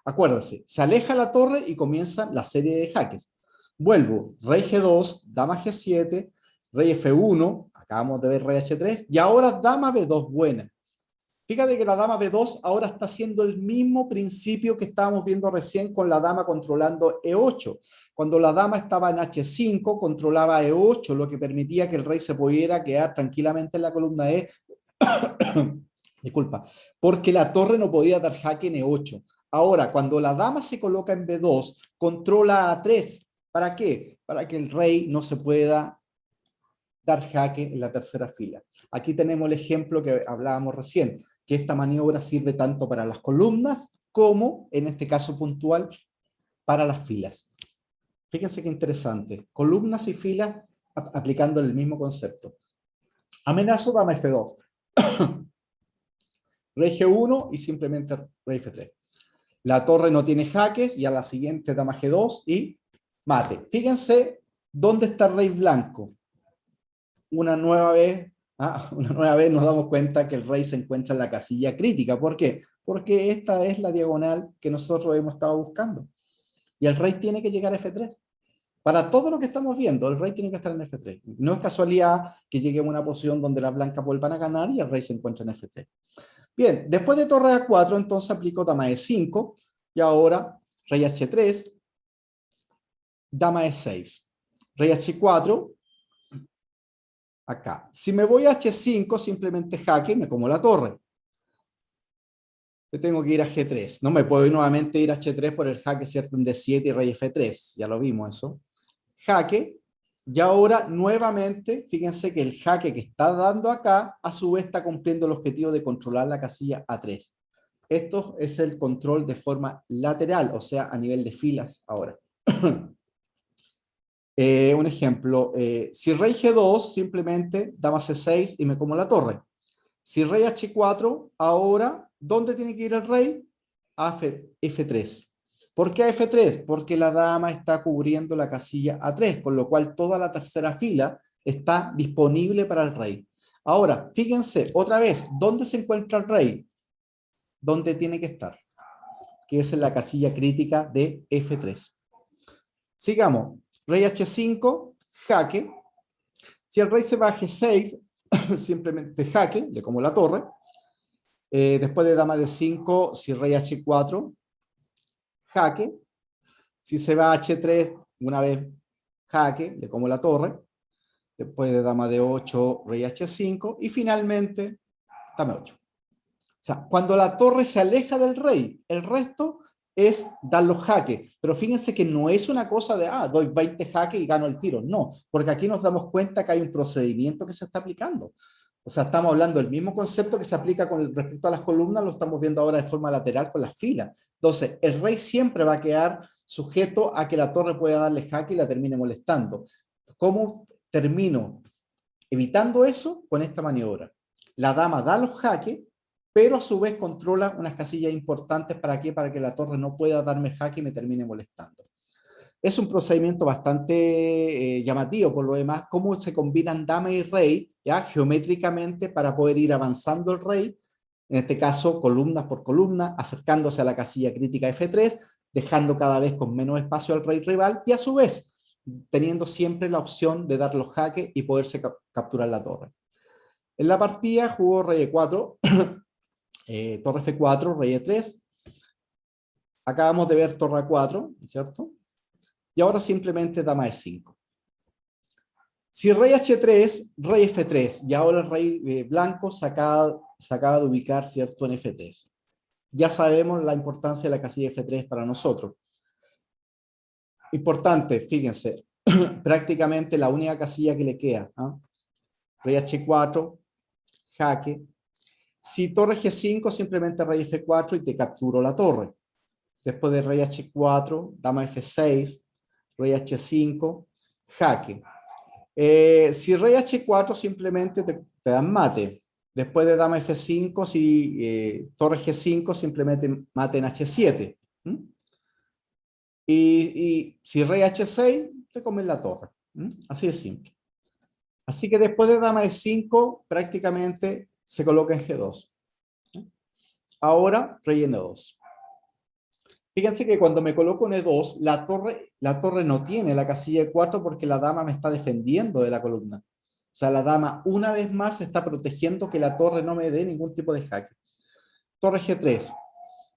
Acuérdense, se aleja la torre y comienza la serie de jaques. Vuelvo, rey G2, dama G7, rey F1, acabamos de ver rey H3, y ahora dama B2 buena. Fíjate que la dama B2 ahora está haciendo el mismo principio que estábamos viendo recién con la dama controlando E8. Cuando la dama estaba en H5, controlaba E8, lo que permitía que el rey se pudiera quedar tranquilamente en la columna E. Disculpa, porque la torre no podía dar jaque en E8. Ahora, cuando la dama se coloca en B2, controla A3. ¿Para qué? Para que el rey no se pueda dar jaque en la tercera fila. Aquí tenemos el ejemplo que hablábamos recién, que esta maniobra sirve tanto para las columnas como, en este caso puntual, para las filas. Fíjense qué interesante. Columnas y filas aplicando el mismo concepto. Amenazo dama F2. Rey G1 y simplemente rey F3. La torre no tiene jaques y a la siguiente dama G2 y mate. Fíjense dónde está el rey blanco. Una nueva vez nos damos cuenta que el rey se encuentra en la casilla crítica. ¿Por qué? Porque esta es la diagonal que nosotros hemos estado buscando. Y el rey tiene que llegar a F3. Para todo lo que estamos viendo, el rey tiene que estar en F3. No es casualidad que lleguemos a una posición donde las blancas vuelvan a ganar y el rey se encuentra en F3. Bien, después de torre A4, entonces aplico dama E5, y ahora rey H3, dama E6, rey H4, acá. Si me voy a H5, simplemente jaque, me como la torre. Yo tengo que ir a G3. No me puedo nuevamente ir a H3 por el jaque, ¿cierto? En D7 y rey F3. Ya lo vimos eso. Jaque. Y ahora, nuevamente, fíjense que el jaque que está dando acá, a su vez está cumpliendo el objetivo de controlar la casilla A3. Esto es el control de forma lateral, o sea, a nivel de filas ahora. Un ejemplo, si rey G2, simplemente dama C6 y me como la torre. Si rey H4, ahora, ¿dónde tiene que ir el rey? A F3. ¿Por qué a F3? Porque la dama está cubriendo la casilla A3, con lo cual toda la tercera fila está disponible para el rey. Ahora, fíjense, otra vez, ¿dónde se encuentra el rey? ¿Dónde tiene que estar? Que es en la casilla crítica de F3. Sigamos. Rey H5, jaque. Si el rey se va a G6, simplemente jaque, le como la torre. Después de dama D5, si rey H4, jaque. Si se va a H3, una vez jaque, le como la torre. Después de dama D8, rey H5. Y finalmente, dama 8. O sea, cuando la torre se aleja del rey, el resto es dar los jaques. Pero fíjense que no es una cosa de, doy 20 jaques y gano el tiro. No, porque aquí nos damos cuenta que hay un procedimiento que se está aplicando. O sea, estamos hablando del mismo concepto que se aplica con respecto a las columnas, lo estamos viendo ahora de forma lateral con las filas. Entonces, el rey siempre va a quedar sujeto a que la torre pueda darle jaque y la termine molestando. ¿Cómo termino evitando eso? Con esta maniobra. La dama da los jaques, pero a su vez controla unas casillas importantes. ¿Para qué? Para que la torre no pueda darme jaque y me termine molestando. Es un procedimiento bastante llamativo, por lo demás, cómo se combinan dama y rey, ya geométricamente, para poder ir avanzando el rey, en este caso columna por columna, acercándose a la casilla crítica F3, dejando cada vez con menos espacio al rey rival, y a su vez, teniendo siempre la opción de dar los jaques y poderse capturar la torre. En la partida jugó rey E4, torre F4, rey E3. Acabamos de ver torre A4, ¿cierto? Y ahora simplemente dama E5. Si rey H3, rey F3, y ahora el rey blanco se acaba de ubicar, ¿cierto?, en F3. Ya sabemos la importancia de la casilla F3 para nosotros. Importante, fíjense, prácticamente la única casilla que le queda. Rey H4, jaque. Si torre G5, simplemente rey F4 y te capturo la torre. Después de rey H4, dama F6, rey H5, jaque. Si rey H4 simplemente te dan mate. Después de dama F5, si torre G5, simplemente mate en H7. ¿Mm? Y si rey H6, te comen la torre. ¿Mm? Así de simple. Así que después de dama E5, prácticamente se coloca en G2. Ahora, rey N2. Fíjense que cuando me coloco en E2, la torre no tiene la casilla E4 porque la dama me está defendiendo de la columna. O sea, la dama una vez más está protegiendo que la torre no me dé ningún tipo de jaque. Torre G3.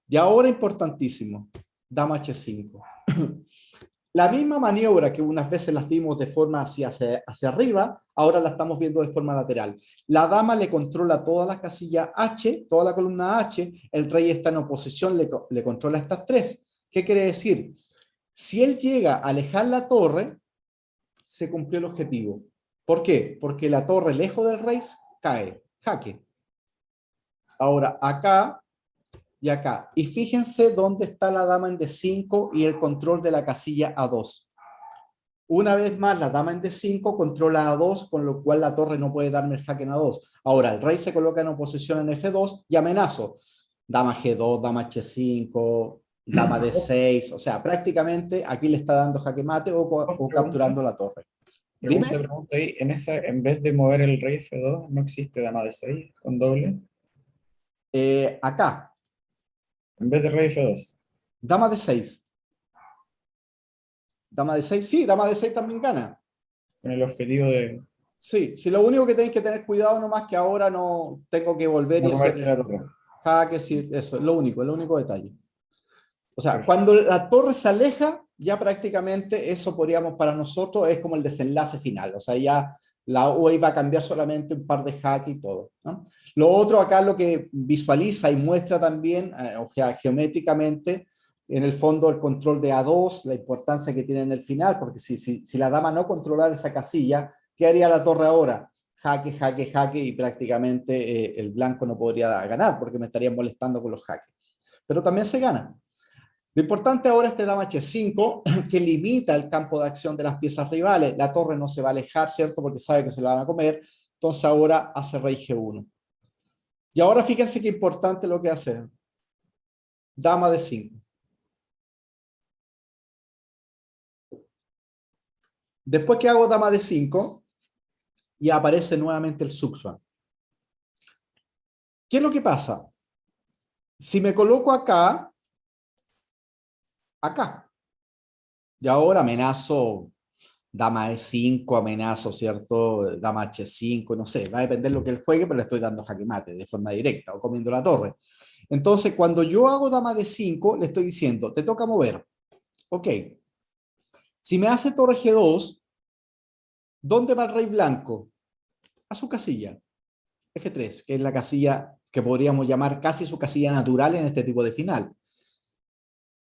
Y ahora, importantísimo, dama H5. La misma maniobra que unas veces las vimos de forma hacia arriba, ahora la estamos viendo de forma lateral. La dama le controla toda la casilla H, toda la columna H, el rey está en oposición, le controla estas tres. ¿Qué quiere decir? Si él llega a alejar la torre, se cumplió el objetivo. ¿Por qué? Porque la torre lejos del rey cae, jaque. Ahora, acá y acá. Y fíjense dónde está la dama en D5 y el control de la casilla A2. Una vez más, la dama en D5 controla A2, con lo cual la torre no puede darme el jaque en A2. Ahora, el rey se coloca en oposición en F2 y amenazo. Dama G2, dama H5, dama D6. O sea, prácticamente aquí le está dando jaque mate o capturando la torre. Dime. Pregunta ahí, en vez de mover el rey F2, ¿no existe dama D6 con doble? Acá, En vez de rey F2. dama D6. Dama D6, sí, dama D6 también gana. Con el objetivo de Sí, lo único que tenéis que tener cuidado nomás que ahora no tengo que volver no y hacer comerte la torre. jaques y eso, es lo único detalle. O sea, Perfecto. cuando la torre se aleja, ya prácticamente eso podríamos para nosotros es como el desenlace final. O sea, ya la UI va a cambiar solamente un par de jaques y todo, ¿no? Lo otro acá lo que visualiza y muestra también, o sea, geométricamente, en el fondo el control de A2, la importancia que tiene en el final, porque si la dama no controlara esa casilla, ¿qué haría la torre ahora? Jaque, jaque, jaque, y prácticamente el blanco no podría ganar, porque me estarían molestando con los jaques. Pero también se gana. Lo importante ahora es este dama H5, que limita el campo de acción de las piezas rivales. La torre no se va a alejar, ¿cierto? Porque sabe que se la van a comer. Entonces ahora hace rey G1. Y ahora fíjense qué importante lo que hace. Dama D5. Después que hago dama D5, y aparece nuevamente el Zugzwang. ¿Qué es lo que pasa? Si me coloco acá, y ahora amenazo dama E5, amenazo, ¿cierto? Dama H5, no sé, va a depender de lo que él juegue, pero le estoy dando jaque mate de forma directa o comiendo la torre. Entonces, cuando yo hago dama D5, le estoy diciendo, te toca mover. Ok. Si me hace torre G2, ¿dónde va el rey blanco? A su casilla, F3, que es la casilla que podríamos llamar casi su casilla natural en este tipo de final.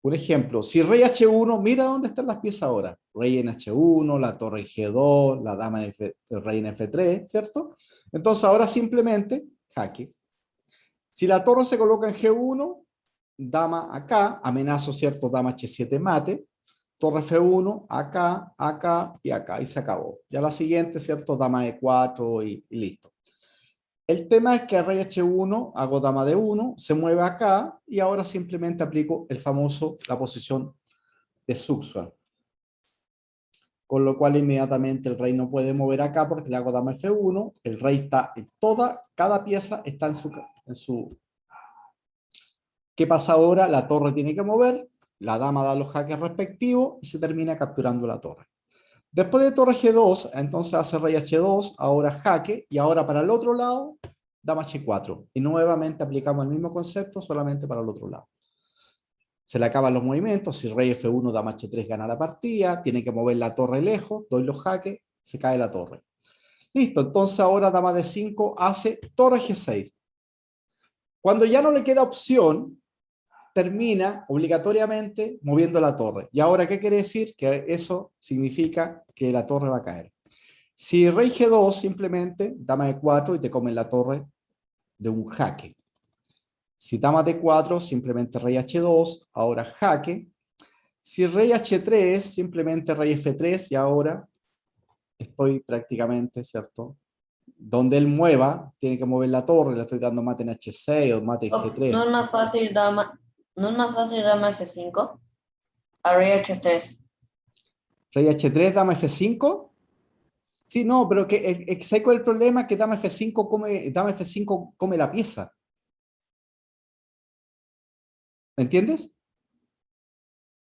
Por ejemplo, si rey H1, mira dónde están las piezas ahora. Rey en H1, la torre en G2, la dama en el rey en F3, ¿cierto? Entonces ahora simplemente jaque. Si la torre se coloca en G1, dama acá, amenazo, ¿cierto? Dama H7 mate. Torre F1, acá, acá y acá, y se acabó. Ya la siguiente, ¿cierto? Dama E4 y listo. El tema es que rey H1, hago dama D1, se mueve acá y ahora simplemente aplico la posición de Zugzwang. Con lo cual inmediatamente el rey no puede mover acá porque le hago dama F1, el rey está en cada pieza está en su... ¿Qué pasa ahora? La torre tiene que mover, la dama da los jaques respectivos y se termina capturando la torre. Después de torre G2, entonces hace rey H2, ahora jaque, y ahora para el otro lado, dama H4. Y nuevamente aplicamos el mismo concepto, solamente para el otro lado. Se le acaban los movimientos, si rey F1, dama H3 gana la partida, tiene que mover la torre lejos, doy los jaques, se cae la torre. Listo, entonces ahora dama D5 hace torre G6. Cuando ya no le queda opción, termina obligatoriamente moviendo la torre. ¿Y ahora qué quiere decir? Que eso significa que la torre va a caer. Si rey G2, simplemente dama E4 y te comen la torre de un jaque. Si dama D4, simplemente rey H2, ahora jaque. Si rey H3, simplemente rey F3 y ahora estoy prácticamente, ¿cierto? Donde él mueva, tiene que mover la torre, le estoy dando mate en H6 o mate en Oh, G3. ¿no es más fácil dama F5? A rey H3. Rey H3, dama F5. Sí, no, pero ¿sabes cuál es el problema? Que dama F5 come la pieza. ¿Me entiendes?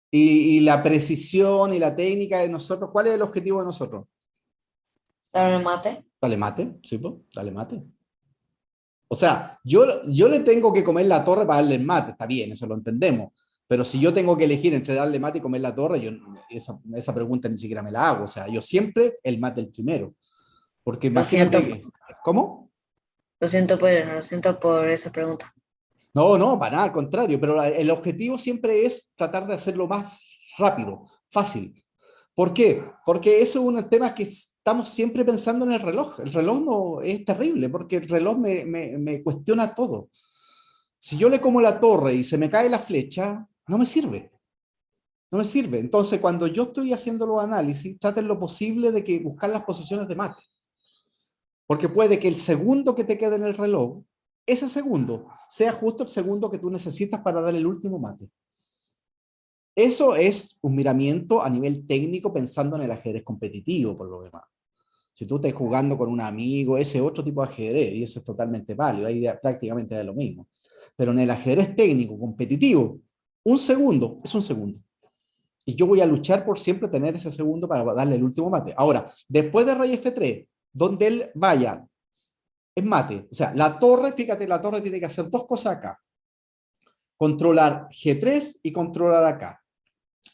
Y la precisión y la técnica de nosotros, ¿cuál es el objetivo de nosotros? Darle mate. Dale mate, ¿sí? Dale mate. O sea, yo le tengo que comer la torre para darle el mate, está bien, eso lo entendemos. Pero si yo tengo que elegir entre darle mate y comer la torre, esa pregunta ni siquiera me la hago. O sea, yo siempre el mate el primero. Porque imagínate siento. que... ¿Cómo? Lo siento por esa pregunta. No, para nada, al contrario. Pero el objetivo siempre es tratar de hacerlo más rápido, fácil. ¿Por qué? Porque eso es un tema que estamos siempre pensando en el reloj. El reloj no es terrible porque el reloj me cuestiona todo. Si yo le como la torre y se me cae la flecha, no me sirve. No me sirve. Entonces, cuando yo estoy haciendo los análisis, traten lo posible de que buscar las posiciones de mate. Porque puede que el segundo que te quede en el reloj, ese segundo, sea justo el segundo que tú necesitas para dar el último mate. Eso es un miramiento a nivel técnico pensando en el ajedrez competitivo, por lo demás. Si tú estás jugando con un amigo, ese es otro tipo de ajedrez, y eso es totalmente válido, ahí prácticamente es lo mismo. Pero en el ajedrez técnico, competitivo, un segundo es un segundo. Y yo voy a luchar por siempre tener ese segundo para darle el último mate. Ahora, después de rey F3, donde él vaya, es mate. O sea, la torre, fíjate, la torre tiene que hacer dos cosas acá. Controlar G3 y controlar acá.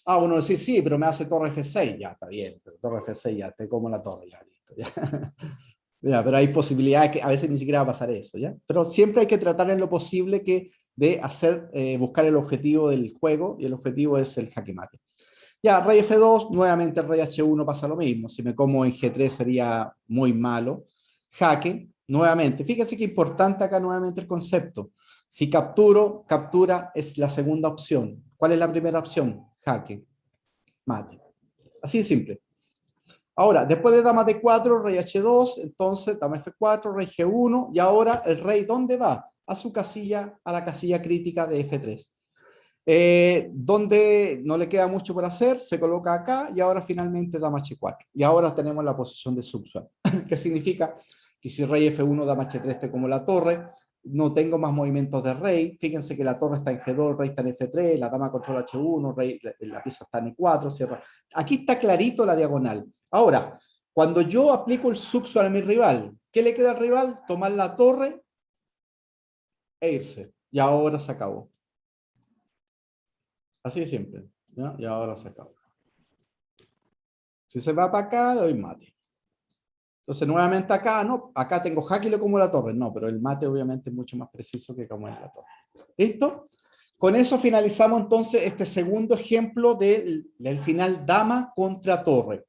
Ah, uno dice, sí, pero me hace torre F6. Ya, está bien, pero torre F6 ya, te como la torre, ya, listo. Ya. Mira, pero hay posibilidades que a veces ni siquiera va a pasar eso, ¿ya? Pero siempre hay que tratar en lo posible de hacer, buscar el objetivo del juego, y el objetivo es el jaque mate. Ya, rey F2, nuevamente rey H1 pasa lo mismo. Si me como en G3 sería muy malo. Jaque, nuevamente. Fíjense que importante acá nuevamente el concepto. Si capturo, captura es la segunda opción. ¿Cuál es la primera opción? Jaque, mate. Así de simple. Ahora, después de dama D4, rey H2, entonces dama F4, rey G1, y ahora el rey, ¿dónde va? A su casilla, a la casilla crítica de F3. Donde no le queda mucho por hacer, se coloca acá y ahora finalmente dama H4. Y ahora tenemos la posición de subswap, que significa que si rey F1, dama H3 esté como la torre, no tengo más movimientos de rey. Fíjense que la torre está en G2, el rey está en F3, la dama controla H1, rey, la pieza está en E4, cierra. Aquí está clarito la diagonal. Ahora, cuando yo aplico el subswap a mi rival, ¿qué le queda al rival? Tomar la torre e irse. Y ahora se acabó. Así de simple, ¿ya? Y ahora se acabó. Si se va para acá, le doy mate. Entonces, nuevamente acá, no, acá tengo jaque y le como la torre. No, pero el mate obviamente es mucho más preciso que como en la torre. ¿Listo? Con eso finalizamos entonces este segundo ejemplo del final dama contra torre.